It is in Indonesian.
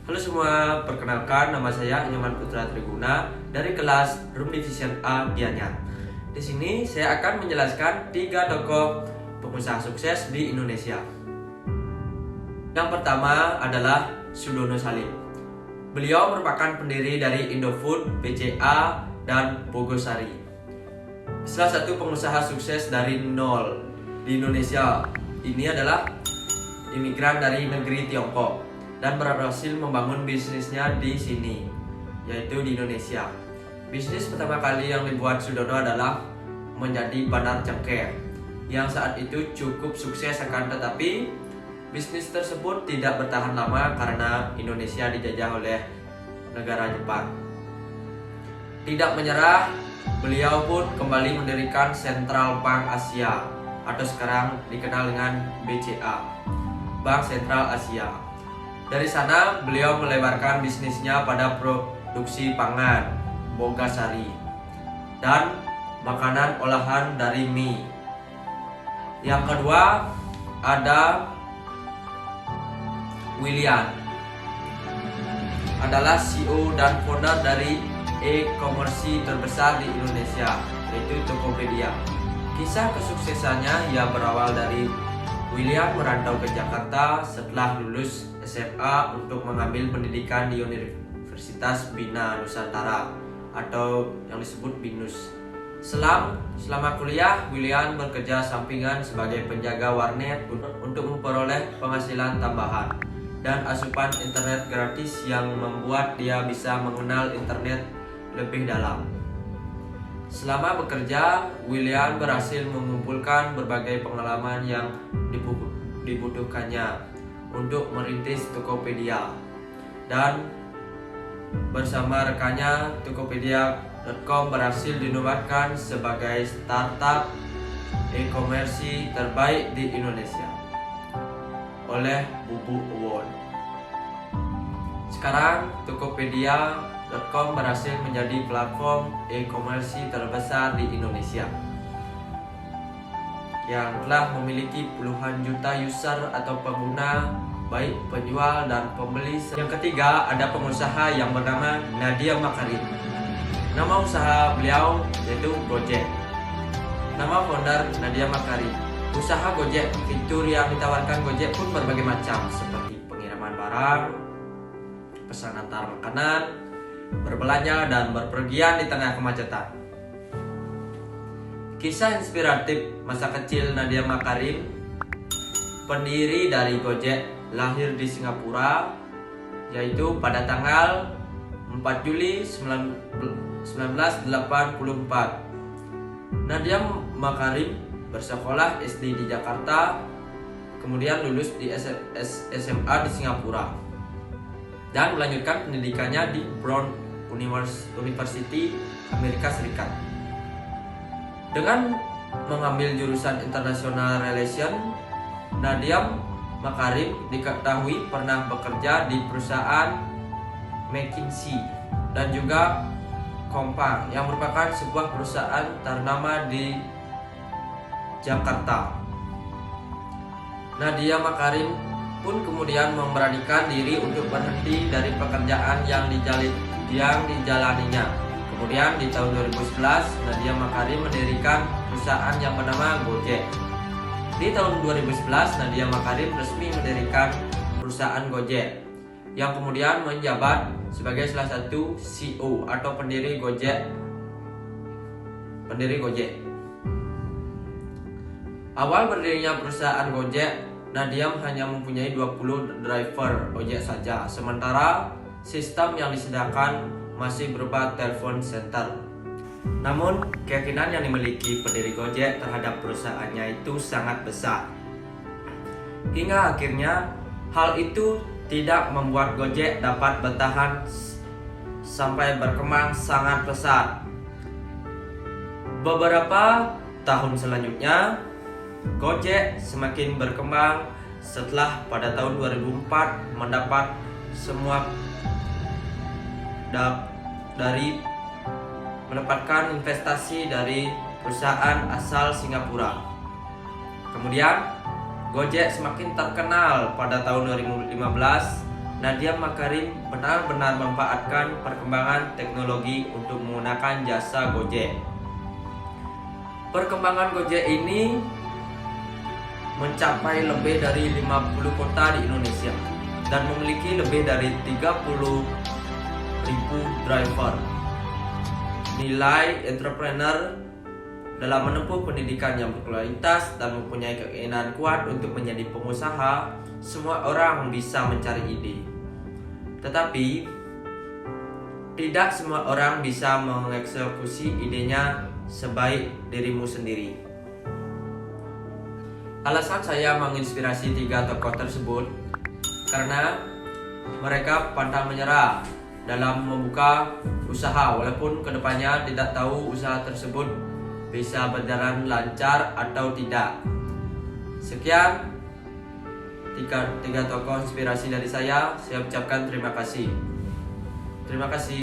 Halo semua, perkenalkan nama saya Nyoman Putra Triguna dari kelas Room Division A Gianyar. Di sini saya akan menjelaskan 3 tokoh pengusaha sukses di Indonesia. Yang pertama adalah Sudono Salim. Beliau merupakan pendiri dari Indofood, BCA, dan Bogosari. Salah satu pengusaha sukses dari nol di Indonesia ini adalah imigran dari negeri Tiongkok dan berhasil membangun bisnisnya di sini, yaitu di Indonesia. Bisnis pertama kali yang dibuat Sudono adalah menjadi bandar cengkeh, yang saat itu cukup sukses, akan tetapi bisnis tersebut tidak bertahan lama karena Indonesia dijajah oleh negara Jepang. Tidak menyerah, beliau pun kembali mendirikan Central Bank Asia, atau sekarang dikenal dengan BCA, Bank Sentral Asia. Dari sana beliau melebarkan bisnisnya pada produksi pangan, Bogasari, dan makanan olahan dari mie. Yang kedua ada William, adalah CEO dan founder dari e-commerce terbesar di Indonesia, yaitu Tokopedia. Kisah kesuksesannya ia berawal dari William merantau ke Jakarta setelah lulus SMA untuk mengambil pendidikan di Universitas Bina Nusantara atau yang disebut BINUS. Selama kuliah, William bekerja sampingan sebagai penjaga warnet untuk memperoleh penghasilan tambahan dan asupan internet gratis yang membuat dia bisa mengenal internet lebih dalam. Selama bekerja, William berhasil mengumpulkan berbagai pengalaman yang dibutuhkannya untuk merintis Tokopedia, dan bersama rekannya Tokopedia.com berhasil dinobatkan sebagai startup e-commerce terbaik di Indonesia oleh Bubu Award. Sekarang Tokopedia.com berhasil menjadi platform e-commerce terbesar di Indonesia yang telah memiliki puluhan juta user atau pengguna, baik penjual dan pembeli. Yang ketiga ada pengusaha yang bernama Nadia Makarim. Nama usaha beliau yaitu Gojek. Nama founder Nadia Makarim. Usaha Gojek, fitur yang ditawarkan Gojek pun berbagai macam, seperti pengiriman barang, pesan antar makanan, berbelanja, dan berpergian di tengah kemacetan. Kisah inspiratif masa kecil Nadia Makarim, pendiri dari Gojek, lahir di Singapura, yaitu pada tanggal 4 Juli 1984. Nadia Makarim bersekolah SD di Jakarta, kemudian lulus di SMA di Singapura, dan melanjutkan pendidikannya di Brown University, Amerika Serikat. Dengan mengambil jurusan International Relation, Nadia Makarim diketahui pernah bekerja di perusahaan McKinsey dan juga Kompang, yang merupakan sebuah perusahaan ternama di Jakarta. Nadia Makarim pun kemudian memberanikan diri untuk berhenti dari pekerjaan yang dijalaninya. Kemudian di tahun 2011, Nadia Makarim mendirikan perusahaan yang bernama Gojek. Di tahun 2011, Nadia Makarim resmi mendirikan perusahaan Gojek, yang kemudian menjabat sebagai salah satu CEO atau pendiri Gojek. Awal berdirinya perusahaan Gojek, Nadia hanya mempunyai 20 driver ojek saja, sementara sistem yang disediakan masih berupa telepon center. Namun, keyakinan yang dimiliki pendiri Gojek terhadap perusahaannya itu sangat besar. Hingga akhirnya, hal itu tidak membuat Gojek dapat bertahan sampai berkembang sangat pesat. Beberapa tahun selanjutnya, Gojek semakin berkembang setelah pada tahun 2004 mendapat semua mendapatkan investasi dari perusahaan asal Singapura. Kemudian Gojek semakin terkenal pada tahun 2015 Nadiem Makarim benar-benar memanfaatkan perkembangan teknologi untuk menggunakan jasa Gojek. Perkembangan Gojek ini mencapai lebih dari 50 kota di Indonesia dan memiliki lebih dari 30.000 driver. Nilai entrepreneur dalam menempuh pendidikan yang berkualitas dan mempunyai keinginan kuat untuk menjadi pengusaha, semua orang bisa mencari ide. Tetapi, tidak semua orang bisa mengeksekusi idenya sebaik dirimu sendiri. Alasan saya menginspirasi 3 tokoh tersebut karena mereka pantang menyerah dalam membuka usaha walaupun kedepannya tidak tahu usaha tersebut bisa berjalan lancar atau tidak. Sekian tiga tokoh inspirasi dari saya ucapkan terima kasih. Terima kasih.